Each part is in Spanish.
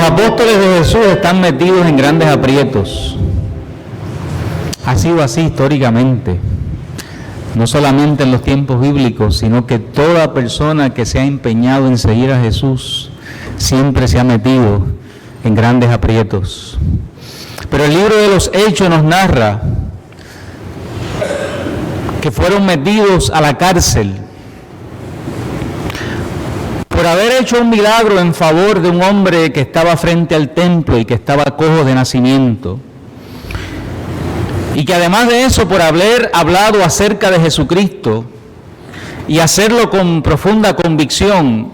apóstoles de Jesús están metidos en grandes aprietos. Ha sido así históricamente, no solamente en los tiempos bíblicos, sino que toda persona que se ha empeñado en seguir a Jesús siempre se ha metido en grandes aprietos. Pero el libro de los Hechos nos narra que fueron metidos a la cárcel por haber hecho un milagro en favor de un hombre que estaba frente al templo y que estaba cojo de nacimiento. Y que además de eso, por haber hablado acerca de Jesucristo y hacerlo con profunda convicción,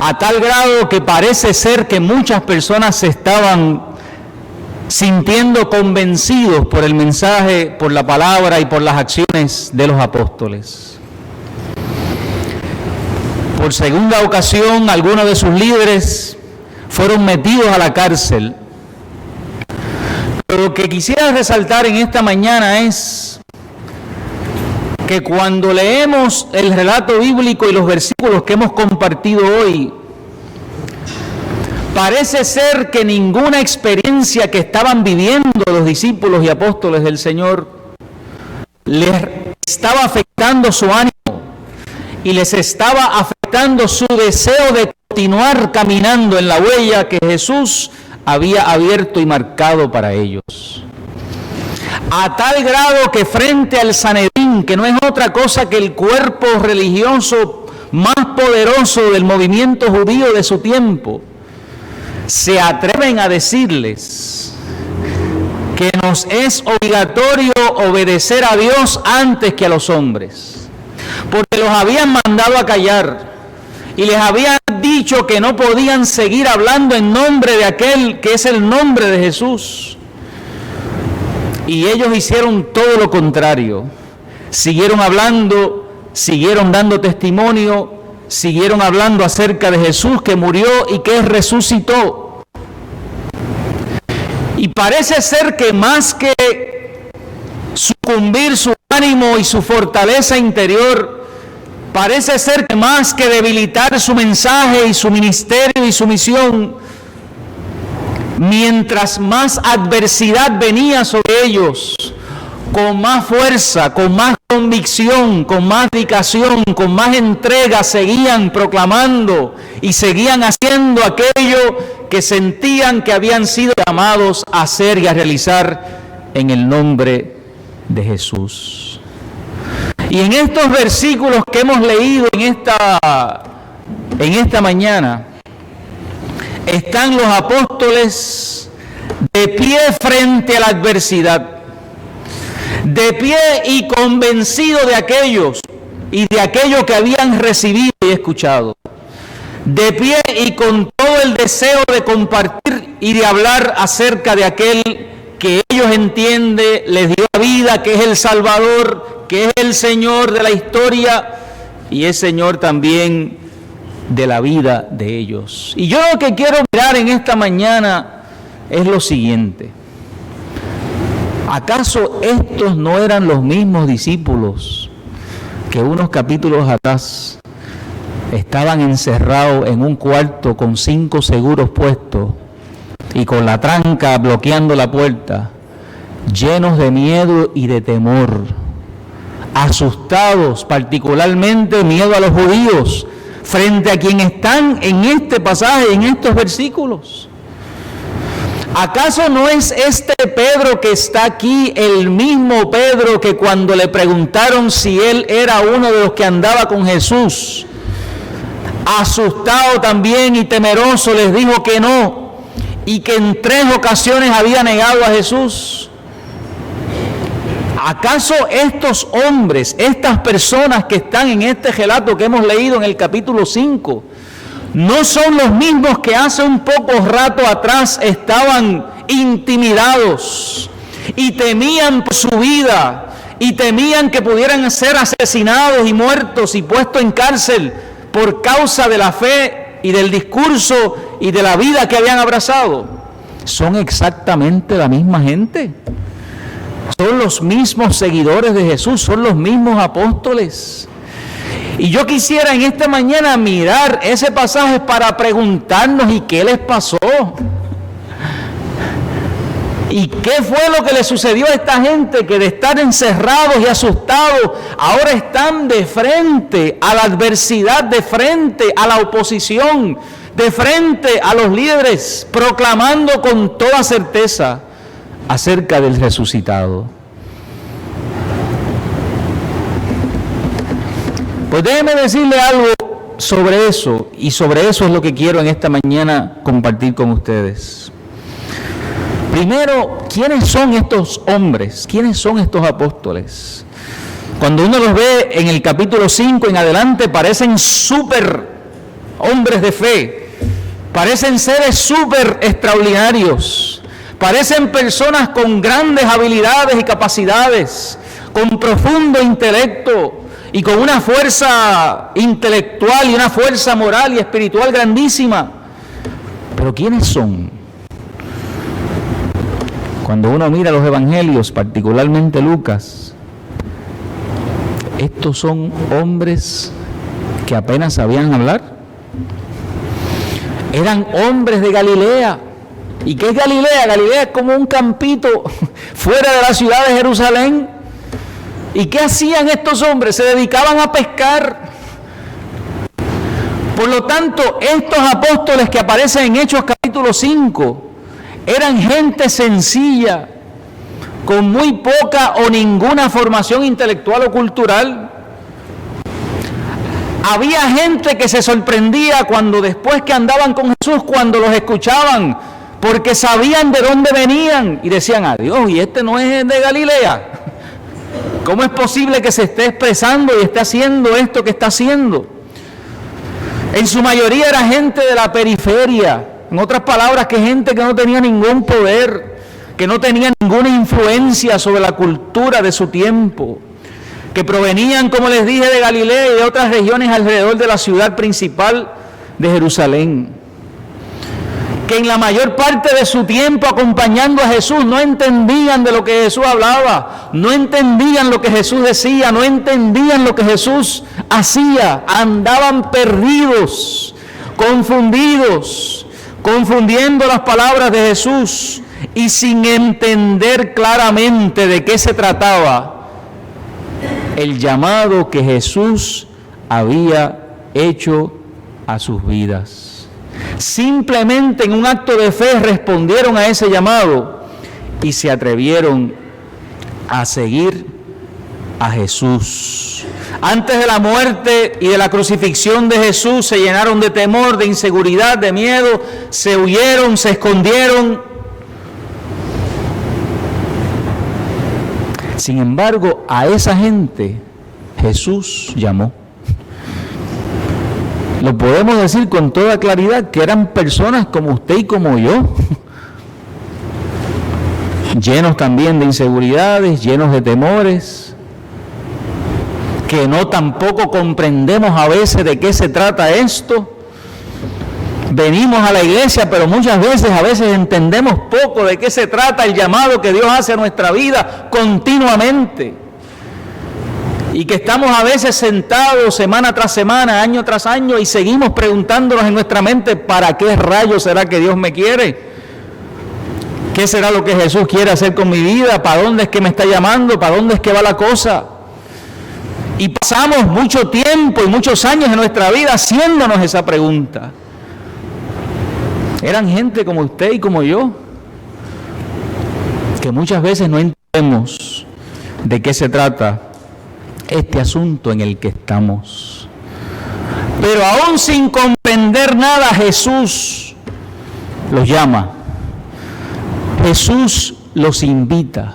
a tal grado que parece ser que muchas personas se estaban sintiendo convencidos por el mensaje, por la palabra y por las acciones de los apóstoles. Por segunda ocasión, algunos de sus líderes fueron metidos a la cárcel. Pero lo que quisiera resaltar en esta mañana es que cuando leemos el relato bíblico y los versículos que hemos compartido hoy, parece ser que ninguna experiencia que estaban viviendo los discípulos y apóstoles del Señor les estaba afectando su ánimo y les estaba afectando su deseo de continuar caminando en la huella que Jesús había abierto y marcado para ellos. A tal grado que frente al Sanedrín, que no es otra cosa que el cuerpo religioso más poderoso del movimiento judío de su tiempo, se atreven a decirles que nos es obligatorio obedecer a Dios antes que a los hombres, porque los habían mandado a callar y les habían dicho que no podían seguir hablando en nombre de aquel que es el nombre de Jesús. Y ellos hicieron todo lo contrario. Siguieron hablando, siguieron dando testimonio, siguieron hablando acerca de Jesús que murió y que resucitó. Y parece ser que más que sucumbir su ánimo y su fortaleza interior, parece ser que más que debilitar su mensaje y su ministerio y su misión, mientras más adversidad venía sobre ellos, con más fuerza, con más convicción, con más dedicación, con más entrega, seguían proclamando y seguían haciendo aquello que sentían que habían sido llamados a hacer y a realizar en el nombre de Jesús. Y en estos versículos que hemos leído en esta mañana, están los apóstoles de pie frente a la adversidad, de pie y convencidos de aquellos y de aquello que habían recibido y escuchado, de pie y con todo el deseo de compartir y de hablar acerca de aquel que ellos entienden, les dio la vida, que es el Salvador, que es el Señor de la historia y es Señor también de la vida de ellos. Y yo lo que quiero mirar en esta mañana es lo siguiente: ¿acaso estos no eran los mismos discípulos que unos capítulos atrás estaban encerrados en un cuarto con 5 seguros puestos y con la tranca bloqueando la puerta, llenos de miedo y de temor, asustados, particularmente miedo a los judíos, frente a quienes están en este pasaje, en estos versículos? ¿Acaso no es este Pedro que está aquí el mismo Pedro que cuando le preguntaron si él era uno de los que andaba con Jesús, asustado también y temeroso, les dijo que no, y que en 3 ocasiones había negado a Jesús? ¿Acaso estos hombres, estas personas que están en este relato que hemos leído en el capítulo 5, no son los mismos que hace un poco rato atrás estaban intimidados y temían por su vida y temían que pudieran ser asesinados y muertos y puestos en cárcel por causa de la fe y del discurso y de la vida que habían abrazado? Son exactamente la misma gente. Son los mismos seguidores de Jesús, son los mismos apóstoles. Y yo quisiera en esta mañana mirar ese pasaje para preguntarnos, ¿y qué les pasó? ¿Y qué fue lo que le sucedió a esta gente que de estar encerrados y asustados, ahora están de frente a la adversidad, de frente a la oposición, de frente a los líderes, proclamando con toda certeza acerca del resucitado? Pues déjeme decirle algo sobre eso, y sobre eso es lo que quiero en esta mañana compartir con ustedes. Primero, ¿quiénes son estos hombres? ¿Quiénes son estos apóstoles? Cuando uno los ve en el capítulo 5 en adelante, parecen súper hombres de fe, parecen seres súper extraordinarios, parecen personas con grandes habilidades y capacidades, con profundo intelecto y con una fuerza intelectual y una fuerza moral y espiritual grandísima. Pero ¿quiénes son? Cuando uno mira los evangelios, particularmente Lucas, estos son hombres que apenas sabían hablar. Eran hombres de Galilea. ¿Y qué es Galilea? Galilea es como un campito fuera de la ciudad de Jerusalén. ¿Y qué hacían estos hombres? Se dedicaban a pescar. Por lo tanto, estos apóstoles que aparecen en Hechos capítulo 5, eran gente sencilla, con muy poca o ninguna formación intelectual o cultural. Había gente que se sorprendía cuando después que andaban con Jesús, cuando los escuchaban, porque sabían de dónde venían y decían, adiós, y este no es de Galilea. ¿Cómo es posible que se esté expresando y esté haciendo esto que está haciendo? En su mayoría era gente de la periferia. En otras palabras, que gente que no tenía ningún poder, que no tenía ninguna influencia sobre la cultura de su tiempo, que provenían, como les dije, de Galilea y de otras regiones alrededor de la ciudad principal de Jerusalén, que en la mayor parte de su tiempo acompañando a Jesús no entendían de lo que Jesús hablaba, no entendían lo que Jesús decía, no entendían lo que Jesús hacía, andaban perdidos, confundidos, confundiendo las palabras de Jesús y sin entender claramente de qué se trataba el llamado que Jesús había hecho a sus vidas. Simplemente en un acto de fe respondieron a ese llamado y se atrevieron a seguir a Jesús. Antes de la muerte y de la crucifixión de Jesús se llenaron de temor, de inseguridad, de miedo, se huyeron, se escondieron. Sin embargo, a esa gente Jesús llamó. Lo podemos decir con toda claridad que eran personas como usted y como yo, llenos también de inseguridades, llenos de temores, que no tampoco comprendemos a veces de qué se trata esto. Venimos a la iglesia, pero muchas veces, a veces entendemos poco de qué se trata el llamado que Dios hace a nuestra vida continuamente. Y que estamos a veces sentados semana tras semana, año tras año, y seguimos preguntándonos en nuestra mente, ¿para qué rayos será que Dios me quiere? ¿Qué será lo que Jesús quiere hacer con mi vida? ¿Para dónde es que me está llamando? ¿Para dónde es que va la cosa? Y pasamos mucho tiempo y muchos años de nuestra vida haciéndonos esa pregunta. Eran gente como usted y como yo, que muchas veces no entendemos de qué se trata este asunto en el que estamos. Pero aún sin comprender nada, Jesús los llama. Jesús los invita.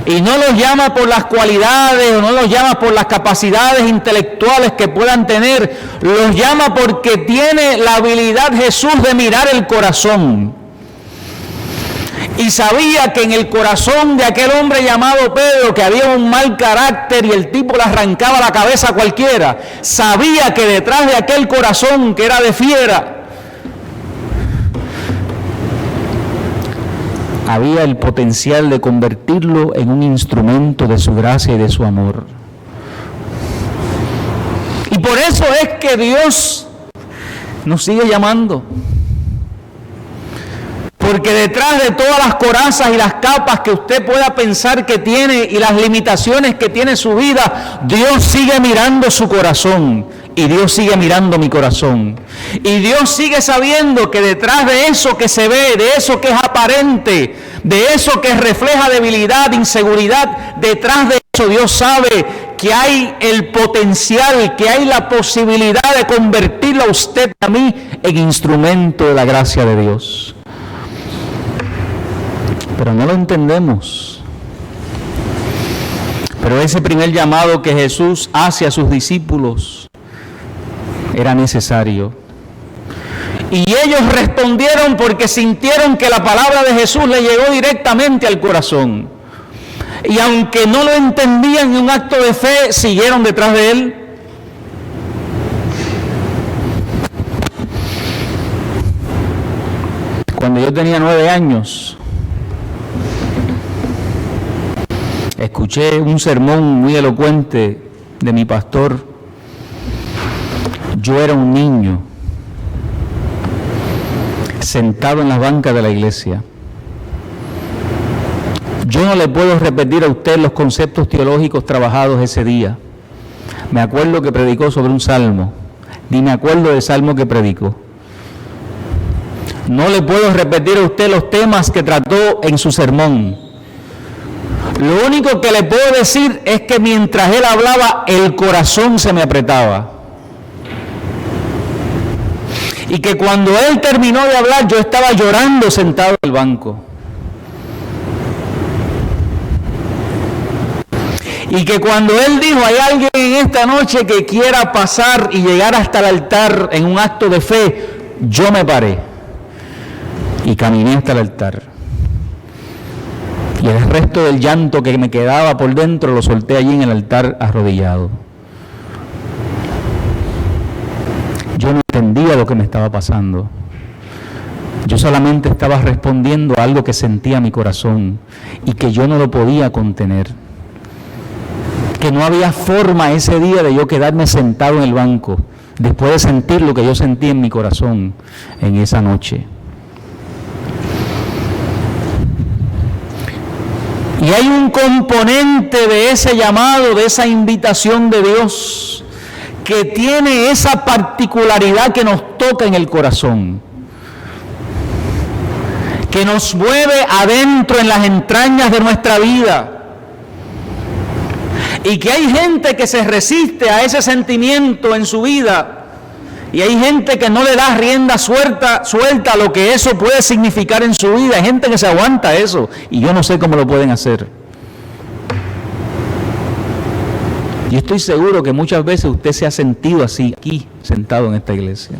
Y no los llama por las cualidades, o no los llama por las capacidades intelectuales que puedan tener, los llama porque tiene la habilidad Jesús de mirar el corazón. Y sabía que en el corazón de aquel hombre llamado Pedro, que había un mal carácter y el tipo le arrancaba la cabeza a cualquiera, sabía que detrás de aquel corazón que era de fiera, había el potencial de convertirlo en un instrumento de su gracia y de su amor. por eso es que Dios nos sigue llamando. Porque detrás de todas las corazas y las capas que usted pueda pensar que tiene y las limitaciones que tiene su vida, Dios sigue mirando su corazón y Dios sigue mirando mi corazón. Y Dios sigue sabiendo que detrás de eso que se ve, de eso que es aparente, de eso que refleja debilidad, inseguridad, detrás de eso Dios sabe que hay el potencial, que hay la posibilidad de convertirlo a usted, a mí, en instrumento de la gracia de Dios. Pero no lo entendemos. Pero ese primer llamado que Jesús hace a sus discípulos era necesario. Y ellos respondieron porque sintieron que la palabra de Jesús le llegó directamente al corazón. Y aunque no lo entendían en un acto de fe, siguieron detrás de él. Cuando yo tenía 9 años, escuché un sermón muy elocuente de mi pastor. Yo era un niño sentado en las bancas de la iglesia. Yo no le puedo repetir a usted los conceptos teológicos trabajados ese día. Me acuerdo que predicó sobre un salmo, ni me acuerdo del salmo que predicó. No le puedo repetir a usted los temas que trató en su sermón. Lo único que le puedo decir es que mientras él hablaba, el corazón se me apretaba. Y que cuando él terminó de hablar, yo estaba llorando sentado en el banco. Y que cuando él dijo, hay alguien en esta noche que quiera pasar y llegar hasta el altar en un acto de fe, yo me paré y caminé hasta el altar. Y el resto del llanto que me quedaba por dentro lo solté allí en el altar arrodillado. Yo no entendía lo que me estaba pasando. Yo solamente estaba respondiendo a algo que sentía mi corazón y que yo no lo podía contener. Que no había forma ese día de yo quedarme sentado en el banco después de sentir lo que yo sentí en mi corazón en esa noche. Y hay un componente de ese llamado, de esa invitación de Dios, que tiene esa particularidad que nos toca en el corazón, que nos mueve adentro en las entrañas de nuestra vida. Y que hay gente que se resiste a ese sentimiento en su vida, y hay gente que no le da rienda suelta a lo que eso puede significar en su vida. Hay gente que se aguanta eso, y yo no sé cómo lo pueden hacer. Yo estoy seguro que muchas veces usted se ha sentido así, aquí, sentado en esta iglesia.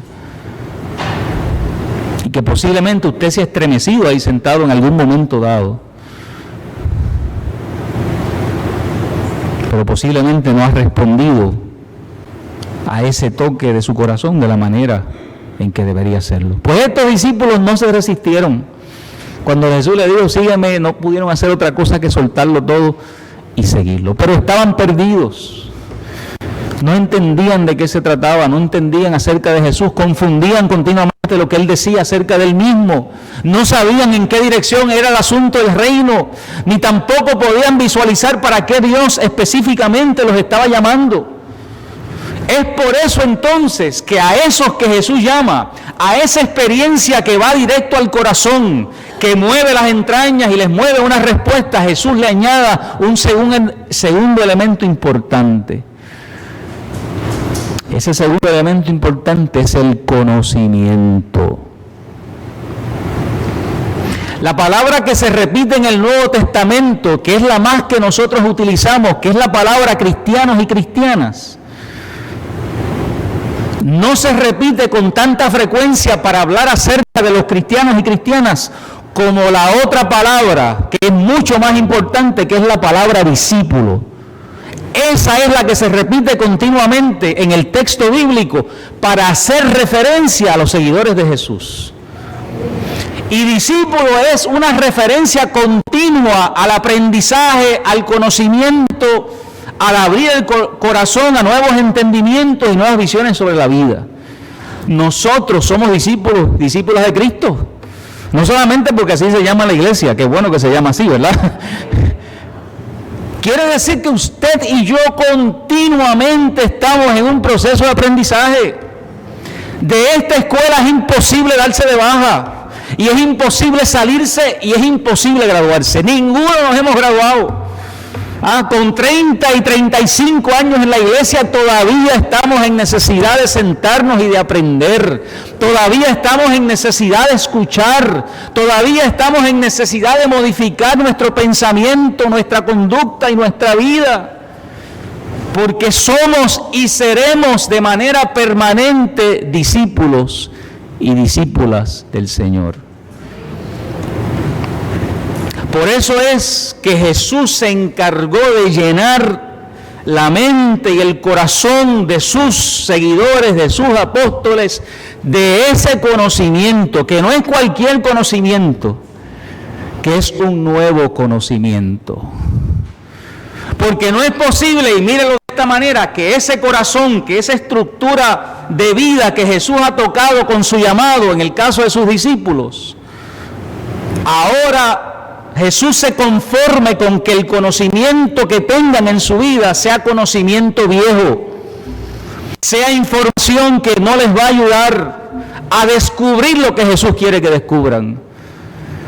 Y que posiblemente usted se ha estremecido ahí sentado en algún momento dado. Pero posiblemente no ha respondido a ese toque de su corazón de la manera en que debería hacerlo. Pues estos discípulos no se resistieron. Cuando Jesús le dijo, sígueme, no pudieron hacer otra cosa que soltarlo todo y seguirlo. Pero estaban perdidos. No entendían de qué se trataba, no entendían acerca de Jesús, confundían continuamente lo que él decía acerca del mismo. No sabían en qué dirección era el asunto del reino, ni tampoco podían visualizar para qué Dios específicamente los estaba llamando. Es por eso entonces que a esos que Jesús llama, a esa experiencia que va directo al corazón, que mueve las entrañas y les mueve una respuesta, Jesús le añada un segundo elemento importante. Ese segundo elemento importante es el conocimiento. La palabra que se repite en el Nuevo Testamento, que es la más que nosotros utilizamos, que es la palabra cristianos y cristianas, no se repite con tanta frecuencia para hablar acerca de los cristianos y cristianas como la otra palabra, que es mucho más importante, que es la palabra discípulo. Esa es la que se repite continuamente en el texto bíblico para hacer referencia a los seguidores de Jesús. Y discípulo es una referencia continua al aprendizaje, al conocimiento, al abrir el corazón a nuevos entendimientos y nuevas visiones sobre la vida. Nosotros somos discípulos de Cristo. No solamente porque así se llama la iglesia, que bueno que se llama así, ¿verdad? Quiere decir que usted y yo continuamente estamos en un proceso de aprendizaje. De esta escuela es imposible darse de baja, y es imposible salirse, y es imposible graduarse. Ninguno nos hemos graduado. Con 30 y 35 años en la iglesia todavía estamos en necesidad de sentarnos y de aprender. Todavía estamos en necesidad de escuchar. Todavía estamos en necesidad de modificar nuestro pensamiento, nuestra conducta y nuestra vida. Porque somos y seremos de manera permanente discípulos y discípulas del Señor. Por eso es que Jesús se encargó de llenar la mente y el corazón de sus seguidores, de sus apóstoles, de ese conocimiento, que no es cualquier conocimiento, que es un nuevo conocimiento. Porque no es posible, y mírenlo de esta manera, que ese corazón, que esa estructura de vida que Jesús ha tocado con su llamado, en el caso de sus discípulos, ahora Jesús se conforme con que el conocimiento que tengan en su vida sea conocimiento viejo, sea información que no les va a ayudar a descubrir lo que Jesús quiere que descubran.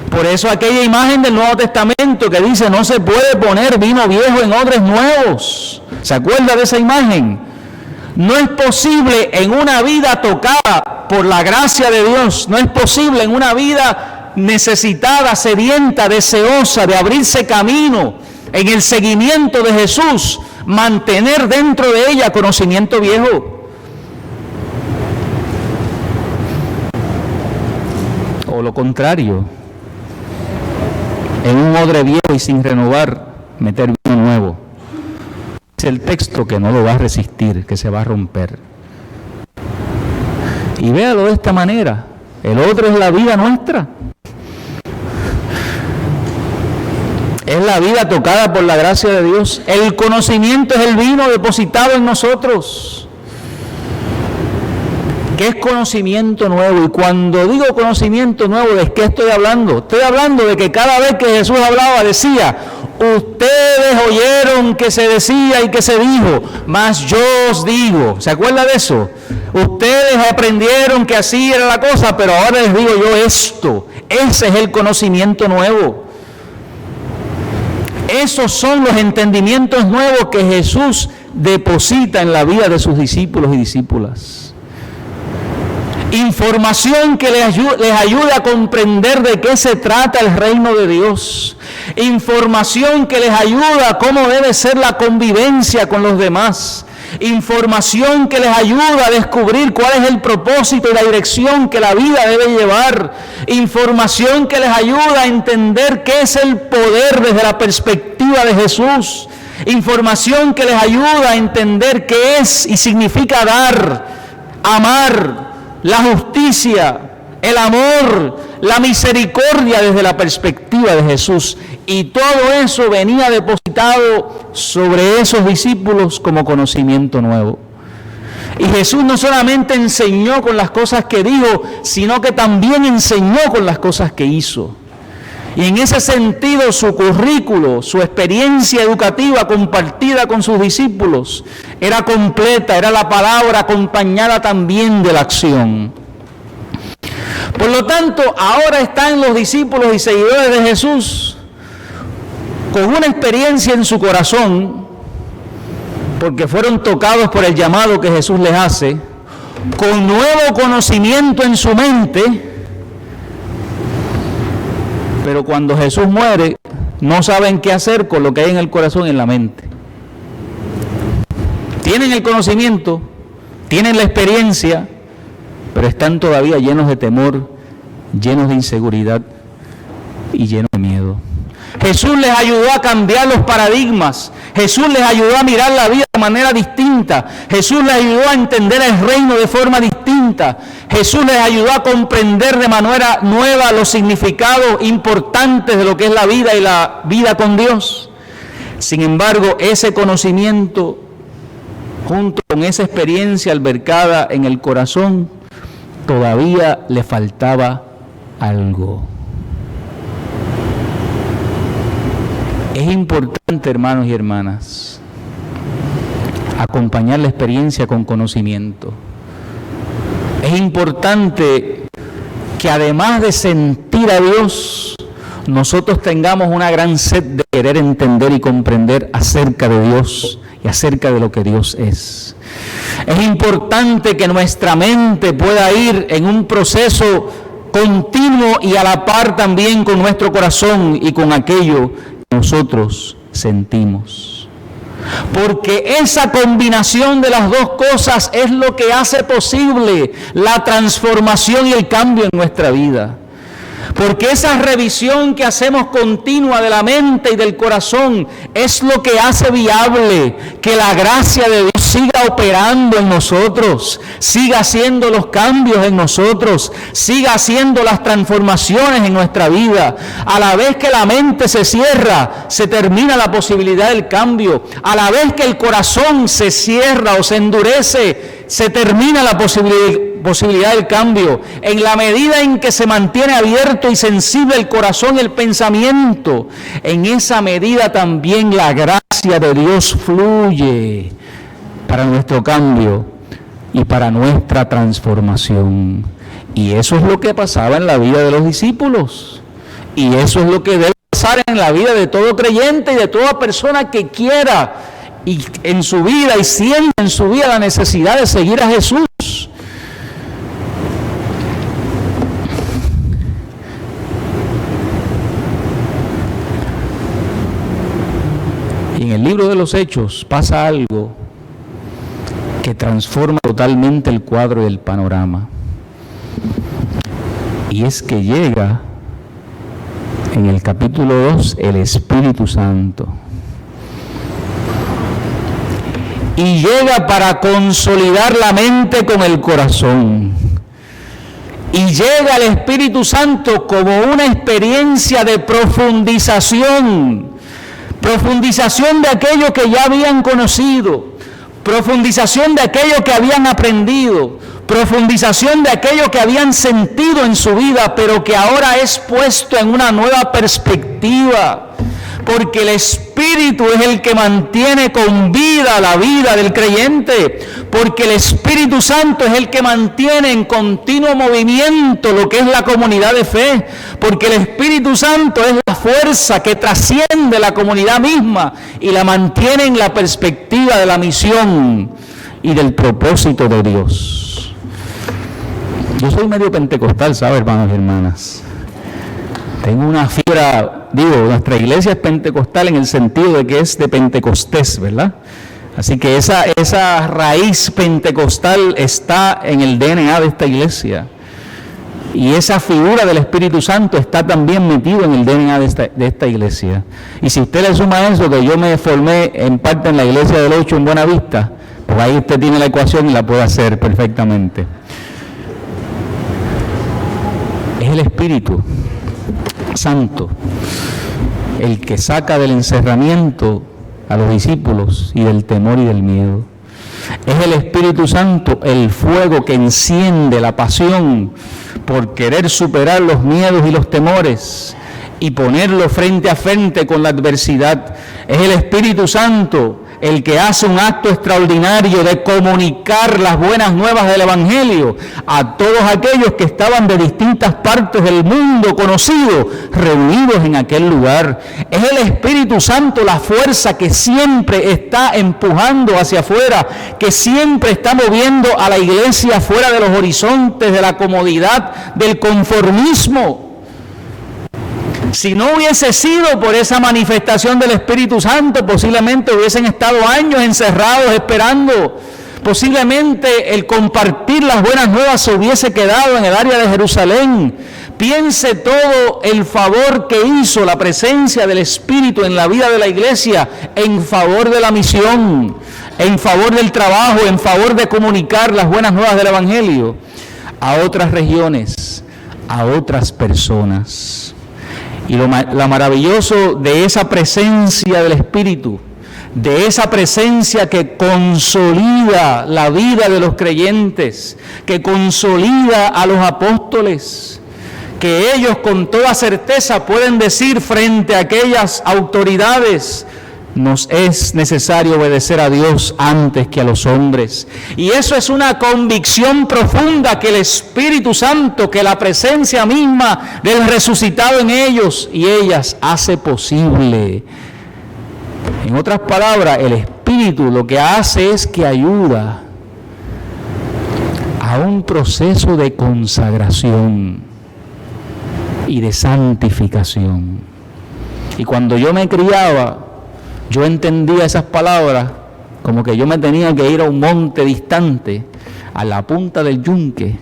Por eso aquella imagen del Nuevo Testamento que dice: no se puede poner vino viejo en odres nuevos. ¿Se acuerda de esa imagen? No es posible en una vida tocada por la gracia de Dios, no es posible en una vida necesitada, sedienta, deseosa de abrirse camino en el seguimiento de Jesús, mantener dentro de ella conocimiento viejo. O lo contrario, en un odre viejo y sin renovar, meter vino nuevo. Es el texto que no lo va a resistir, que se va a romper. Y véalo de esta manera: el odre es la vida nuestra. Es la vida tocada por la gracia de Dios. El conocimiento es el vino depositado en nosotros. ¿Qué es conocimiento nuevo? Y cuando digo conocimiento nuevo, ¿de qué estoy hablando? Estoy hablando de que cada vez que Jesús hablaba decía: ustedes oyeron que se decía y que se dijo, mas yo os digo. ¿Se acuerda de eso? Ustedes aprendieron que así era la cosa, pero ahora les digo yo esto. Ese es el conocimiento nuevo. Esos son los entendimientos nuevos que Jesús deposita en la vida de sus discípulos y discípulas. Información que les ayuda a comprender de qué se trata el reino de Dios. Información que les ayuda a cómo debe ser la convivencia con los demás. Información que les ayuda a descubrir cuál es el propósito y la dirección que la vida debe llevar. Información que les ayuda a entender qué es el poder desde la perspectiva de Jesús. Información que les ayuda a entender qué es y significa dar, amar, la justicia, el amor, la misericordia desde la perspectiva de Jesús. Y todo eso venía depositado sobre esos discípulos como conocimiento nuevo. Y Jesús no solamente enseñó con las cosas que dijo, sino que también enseñó con las cosas que hizo. Y en ese sentido su currículo, su experiencia educativa compartida con sus discípulos era completa, era la palabra acompañada también de la acción. Por lo tanto, ahora están los discípulos y seguidores de Jesús con una experiencia en su corazón, porque fueron tocados por el llamado que Jesús les hace, con nuevo conocimiento en su mente, pero cuando Jesús muere, no saben qué hacer con lo que hay en el corazón y en la mente. Tienen el conocimiento, tienen la experiencia, pero están todavía llenos de temor, llenos de inseguridad y llenos de miedo. Jesús les ayudó a cambiar los paradigmas. Jesús les ayudó a mirar la vida de manera distinta. Jesús les ayudó a entender el reino de forma distinta. Jesús les ayudó a comprender de manera nueva los significados importantes de lo que es la vida y la vida con Dios. Sin embargo, ese conocimiento, junto con esa experiencia albercada en el corazón, todavía le faltaba algo. Es importante, hermanos y hermanas, acompañar la experiencia con conocimiento. Es importante que además de sentir a Dios, nosotros tengamos una gran sed de querer entender y comprender acerca de Dios y acerca de lo que Dios es. Es importante que nuestra mente pueda ir en un proceso continuo y a la par también con nuestro corazón y con aquello que nosotros sentimos. Porque esa combinación de las dos cosas es lo que hace posible la transformación y el cambio en nuestra vida. Porque esa revisión que hacemos continua de la mente y del corazón es lo que hace viable que la gracia de Dios siga operando en nosotros, siga haciendo los cambios en nosotros, siga haciendo las transformaciones en nuestra vida. A la vez que la mente se cierra, se termina la posibilidad del cambio. A la vez que el corazón se cierra o se endurece, se termina la posibilidad del cambio. En la medida en que se mantiene abierto y sensible el corazón y el pensamiento, en esa medida también la gracia de Dios fluye para nuestro cambio y para nuestra transformación. Y eso es lo que pasaba en la vida de los discípulos. Y eso es lo que debe pasar en la vida de todo creyente y de toda persona que quiera y en su vida y sienta en su vida la necesidad de seguir a Jesús. Y en el libro de los Hechos pasa algo que transforma totalmente el cuadro y el panorama. Y es que llega en el capítulo 2 el Espíritu Santo. Y llega para consolidar la mente con el corazón. Y llega el Espíritu Santo como una experiencia de profundización de aquello que ya habían conocido, profundización de aquello que habían aprendido, profundización de aquello que habían sentido en su vida, pero que ahora es puesto en una nueva perspectiva. Porque el Espíritu es el que mantiene con vida la vida del creyente. Porque el Espíritu Santo es el que mantiene en continuo movimiento lo que es la comunidad de fe. Porque el Espíritu Santo es la fuerza que trasciende la comunidad misma y la mantiene en la perspectiva de la misión y del propósito de Dios. Yo soy medio pentecostal, ¿sabe, hermanos y hermanas? Tengo una fibra, nuestra iglesia es pentecostal en el sentido de que es de Pentecostés, ¿verdad? Así que esa raíz pentecostal está en el DNA de esta iglesia. Y esa figura del Espíritu Santo está también metido en el DNA de esta iglesia. Y si usted le suma eso, que yo me formé en parte en la iglesia del 8 en Buenavista, pues ahí usted tiene la ecuación y la puede hacer perfectamente. Es el Espíritu Santo el que saca del encerramiento a los discípulos y del temor y del miedo. Es el Espíritu Santo el fuego que enciende la pasión por querer superar los miedos y los temores y ponerlo frente a frente con la adversidad. Es el Espíritu Santo el que hace un acto extraordinario de comunicar las buenas nuevas del Evangelio a todos aquellos que estaban de distintas partes del mundo conocido, reunidos en aquel lugar. Es el Espíritu Santo la fuerza que siempre está empujando hacia afuera, que siempre está moviendo a la iglesia fuera de los horizontes de la comodidad, del conformismo. Si no hubiese sido por esa manifestación del Espíritu Santo, posiblemente hubiesen estado años encerrados esperando. Posiblemente el compartir las buenas nuevas se hubiese quedado en el área de Jerusalén. Piense todo el favor que hizo la presencia del Espíritu en la vida de la iglesia en favor de la misión, en favor del trabajo, en favor de comunicar las buenas nuevas del Evangelio a otras regiones, a otras personas. Y lo maravilloso de esa presencia del Espíritu, de esa presencia que consolida la vida de los creyentes, que consolida a los apóstoles, que ellos con toda certeza pueden decir frente a aquellas autoridades: nos es necesario obedecer a Dios antes que a los hombres. Y eso es una convicción profunda que el Espíritu Santo, que la presencia misma del resucitado en ellos y ellas hace posible. En otras palabras, el Espíritu lo que hace es que ayuda a un proceso de consagración y de santificación. Y cuando yo me criaba, yo entendía esas palabras como que yo me tenía que ir a un monte distante, a la punta del yunque,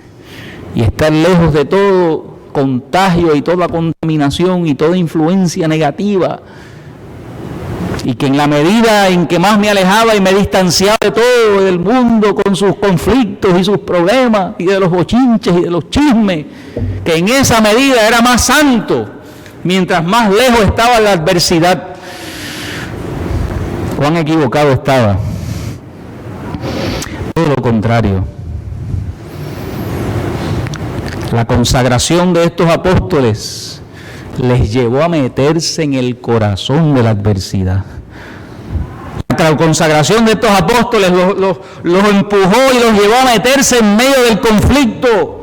y estar lejos de todo contagio y toda contaminación y toda influencia negativa. Y que en la medida en que más me alejaba y me distanciaba de todo, del mundo con sus conflictos y sus problemas, y de los bochinches y de los chismes, que en esa medida era más santo, mientras más lejos estaba la adversidad. Cuán equivocado estaba. Todo lo contrario. La consagración de estos apóstoles les llevó a meterse en el corazón de la adversidad. La consagración de estos apóstoles los empujó y los llevó a meterse en medio del conflicto.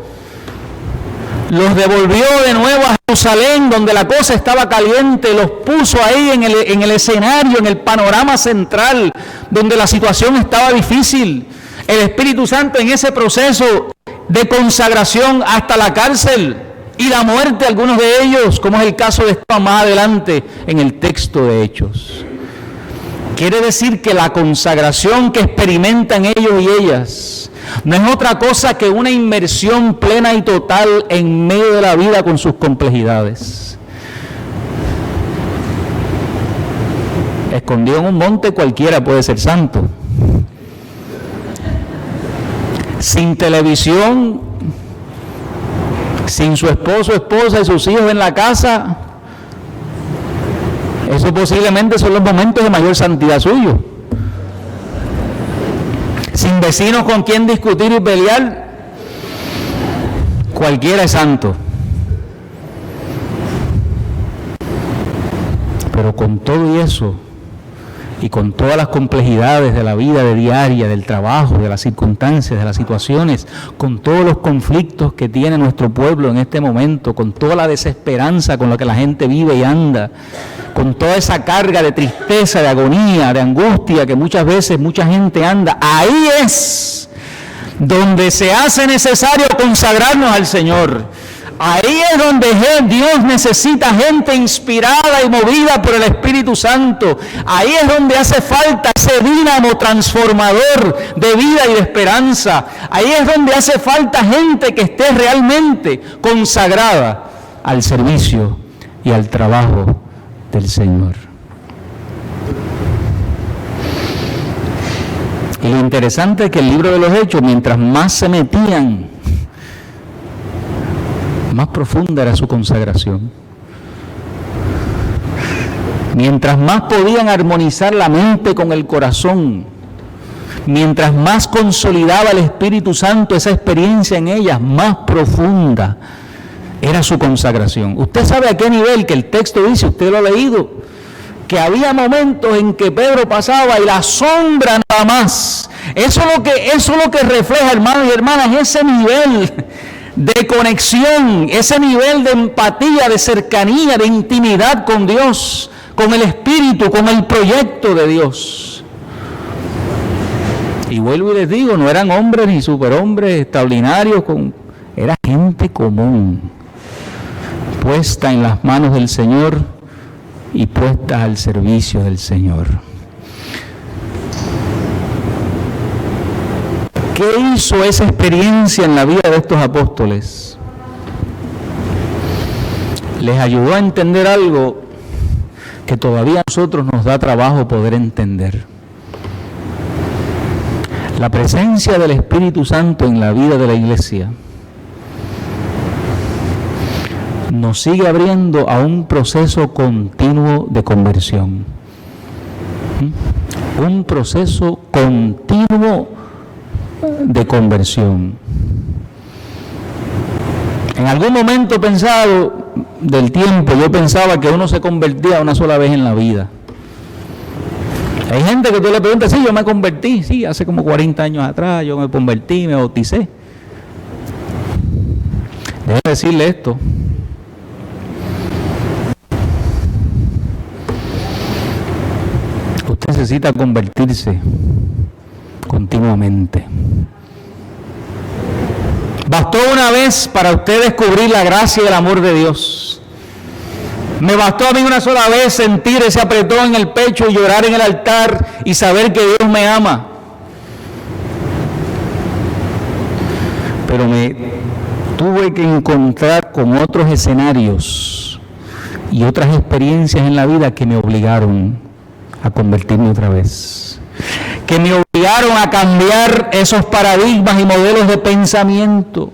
Los devolvió de nuevo a Jerusalén, donde la cosa estaba caliente, los puso ahí en el escenario, en el panorama central, donde la situación estaba difícil. El Espíritu Santo en ese proceso de consagración hasta la cárcel y la muerte de algunos de ellos, como es el caso de esto más adelante en el texto de Hechos. Quiere decir que la consagración que experimentan ellos y ellas no es otra cosa que una inmersión plena y total en medio de la vida con sus complejidades. Escondido en un monte cualquiera puede ser santo. Sin televisión, sin su esposo, esposa y sus hijos en la casa, eso posiblemente son los momentos de mayor santidad suyo. Sin vecinos con quien discutir y pelear, cualquiera es santo. Pero con todo y eso, y con todas las complejidades de la vida diaria, del trabajo, de las circunstancias, de las situaciones, con todos los conflictos que tiene nuestro pueblo en este momento, con toda la desesperanza con la que la gente vive y anda, con toda esa carga de tristeza, de agonía, de angustia que muchas veces mucha gente anda, ahí es donde se hace necesario consagrarnos al Señor. Ahí es donde Dios necesita gente inspirada y movida por el Espíritu Santo. Ahí es donde hace falta ese dínamo transformador de vida y de esperanza. Ahí es donde hace falta gente que esté realmente consagrada al servicio y al trabajo del Señor. Y lo interesante es que el libro de los Hechos, mientras más se metían, más profunda era su consagración. Mientras más podían armonizar la mente con el corazón, mientras más consolidaba el Espíritu Santo esa experiencia en ellas, más profunda era su consagración. Usted sabe a qué nivel, que el texto dice, usted lo ha leído, que había momentos en que Pedro pasaba y la sombra nada más. Eso es lo que refleja, hermanos y hermanas, ese nivel de conexión, ese nivel de empatía, de cercanía, de intimidad con Dios, con el Espíritu, con el proyecto de Dios. Y vuelvo y les digo, no eran hombres ni superhombres extraordinarios, era gente común, puesta en las manos del Señor y puesta al servicio del Señor. ¿Qué hizo esa experiencia en la vida de estos apóstoles? Les ayudó a entender algo que todavía a nosotros nos da trabajo poder entender. La presencia del Espíritu Santo en la vida de la iglesia nos sigue abriendo a un proceso continuo de conversión. Un proceso continuo de conversión. En algún momento pensado del tiempo, yo pensaba que uno se convertía una sola vez en la vida. Hay gente que tú le preguntas, sí, yo me convertí, sí, hace como 40 años atrás, yo me convertí, me bauticé. Déjame decirle esto. Usted necesita convertirse continuamente. Bastó una vez para usted descubrir la gracia y el amor de Dios. Me bastó a mí una sola vez sentir ese apretón en el pecho y llorar en el altar y saber que Dios me ama. Pero me tuve que encontrar con otros escenarios y otras experiencias en la vida que me obligaron a convertirme otra vez, que me obligaron a cambiar esos paradigmas y modelos de pensamiento,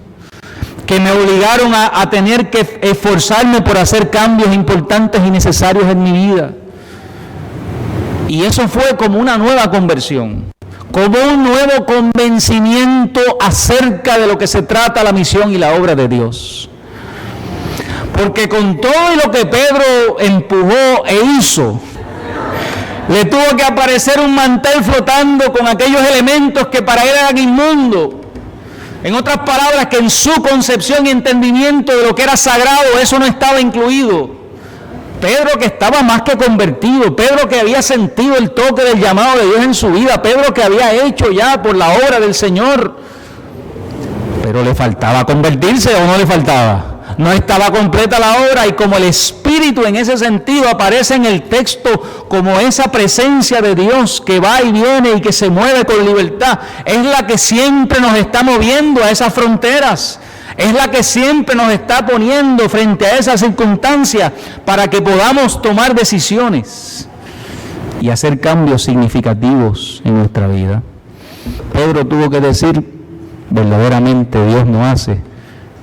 que me obligaron a tener que esforzarme por hacer cambios importantes y necesarios en mi vida. Y eso fue como una nueva conversión, como un nuevo convencimiento acerca de lo que se trata la misión y la obra de Dios. Porque con todo lo que Pedro empujó e hizo, le tuvo que aparecer un mantel flotando con aquellos elementos que para él eran inmundos. En otras palabras, que en su concepción y entendimiento de lo que era sagrado, eso no estaba incluido. Pedro, que estaba más que convertido, Pedro, que había sentido el toque del llamado de Dios en su vida, Pedro, que había hecho ya por la obra del Señor, pero le faltaba convertirse, ¿o no le faltaba? No estaba completa la obra, y como el Espíritu en ese sentido aparece en el texto como esa presencia de Dios que va y viene y que se mueve con libertad, es la que siempre nos está moviendo a esas fronteras, es la que siempre nos está poniendo frente a esas circunstancias para que podamos tomar decisiones y hacer cambios significativos en nuestra vida. Pedro tuvo que decir, verdaderamente Dios no hace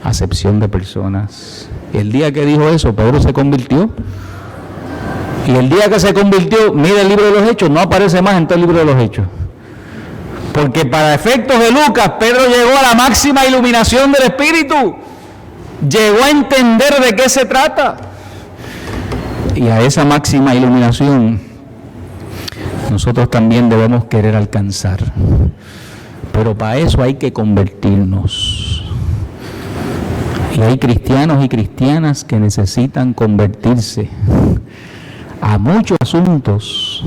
acepción de personas. Y el día que dijo eso, Pedro se convirtió. Y el día que se convirtió, mira el libro de los Hechos, no aparece más en todo el libro de los Hechos. Porque para efectos de Lucas, Pedro llegó a la máxima iluminación del Espíritu. Llegó a entender de qué se trata. Y a esa máxima iluminación nosotros también debemos querer alcanzar. Pero para eso hay que convertirnos. Y hay cristianos y cristianas que necesitan convertirse a muchos asuntos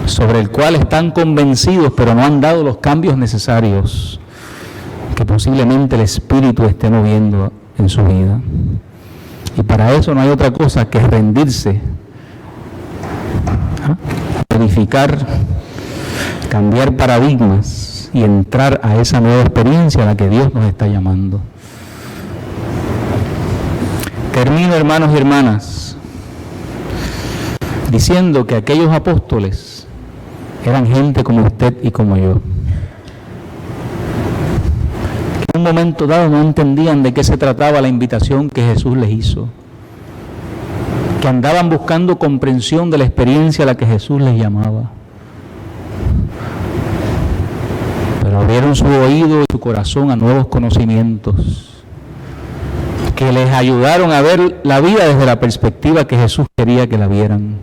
sobre el cual están convencidos, pero no han dado los cambios necesarios que posiblemente el Espíritu esté moviendo en su vida. Y para eso no hay otra cosa que rendirse, modificar, cambiar paradigmas y entrar a esa nueva experiencia a la que Dios nos está llamando. Termino, hermanos y hermanas, diciendo que aquellos apóstoles eran gente como usted y como yo, que en un momento dado no entendían de qué se trataba la invitación que Jesús les hizo, que andaban buscando comprensión de la experiencia a la que Jesús les llamaba, pero abrieron su oído y su corazón a nuevos conocimientos que les ayudaron a ver la vida desde la perspectiva que Jesús quería que la vieran,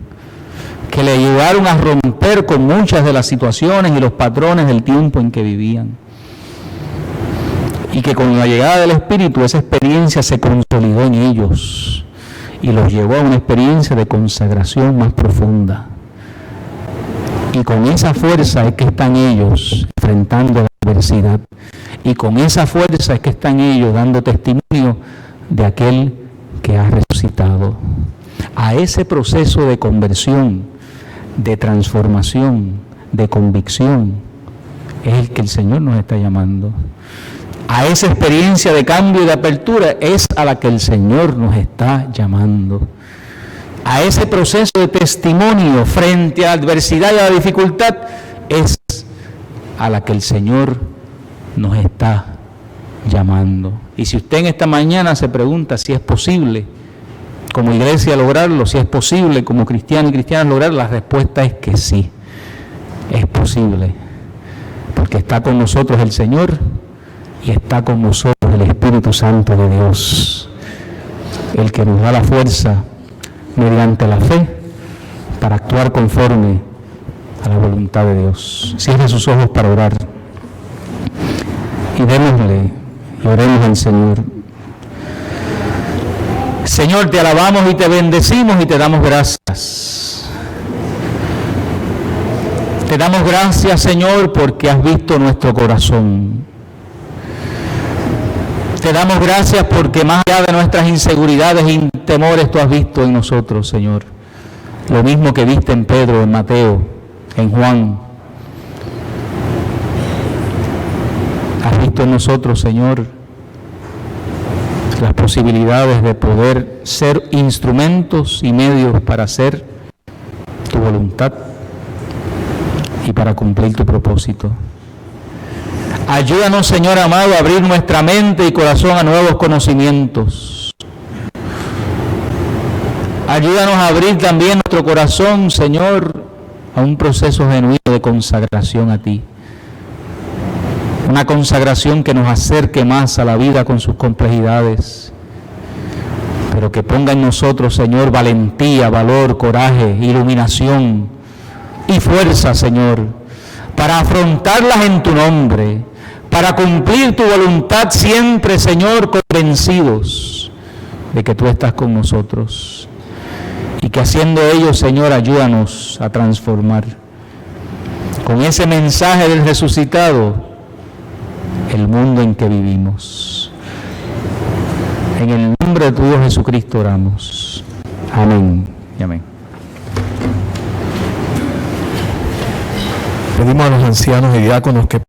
que le ayudaron a romper con muchas de las situaciones y los patrones del tiempo en que vivían, y que con la llegada del Espíritu esa experiencia se consolidó en ellos y los llevó a una experiencia de consagración más profunda. Y con esa fuerza es que están ellos enfrentando la adversidad, y con esa fuerza es que están ellos dando testimonio de aquel que ha resucitado. A ese proceso de conversión, de transformación, de convicción, es el que el Señor nos está llamando. A esa experiencia de cambio y de apertura es a la que el Señor nos está llamando. A ese proceso de testimonio frente a la adversidad y a la dificultad es a la que el Señor nos está llamando. Y si usted en esta mañana se pregunta si es posible como iglesia lograrlo, si es posible como cristiano y cristianas lograrlo, la respuesta es que sí, es posible, porque está con nosotros el Señor y está con nosotros el Espíritu Santo de Dios, el que nos da la fuerza mediante la fe para actuar conforme a la voluntad de Dios. Cierre sus ojos para orar y démosle y oremos al Señor. Señor, te alabamos y te bendecimos y te damos gracias. Te damos gracias, Señor, porque has visto nuestro corazón. Te damos gracias porque más allá de nuestras inseguridades y temores, tú has visto en nosotros, Señor, lo mismo que viste en Pedro, en Mateo, en Juan. Has visto en nosotros, Señor, las posibilidades de poder ser instrumentos y medios para hacer tu voluntad y para cumplir tu propósito. Ayúdanos, Señor amado, a abrir nuestra mente y corazón a nuevos conocimientos. Ayúdanos a abrir también nuestro corazón, Señor, a un proceso genuino de consagración a ti. Una consagración que nos acerque más a la vida con sus complejidades, pero que ponga en nosotros, Señor, valentía, valor, coraje, iluminación y fuerza, Señor, para afrontarlas en tu nombre, para cumplir tu voluntad siempre, Señor, convencidos de que tú estás con nosotros. Y que haciendo ello, Señor, ayúdanos a transformar con ese mensaje del resucitado el mundo en que vivimos. En el nombre de tu Hijo Jesucristo oramos. Amén y amén. Pedimos a los ancianos y diáconos que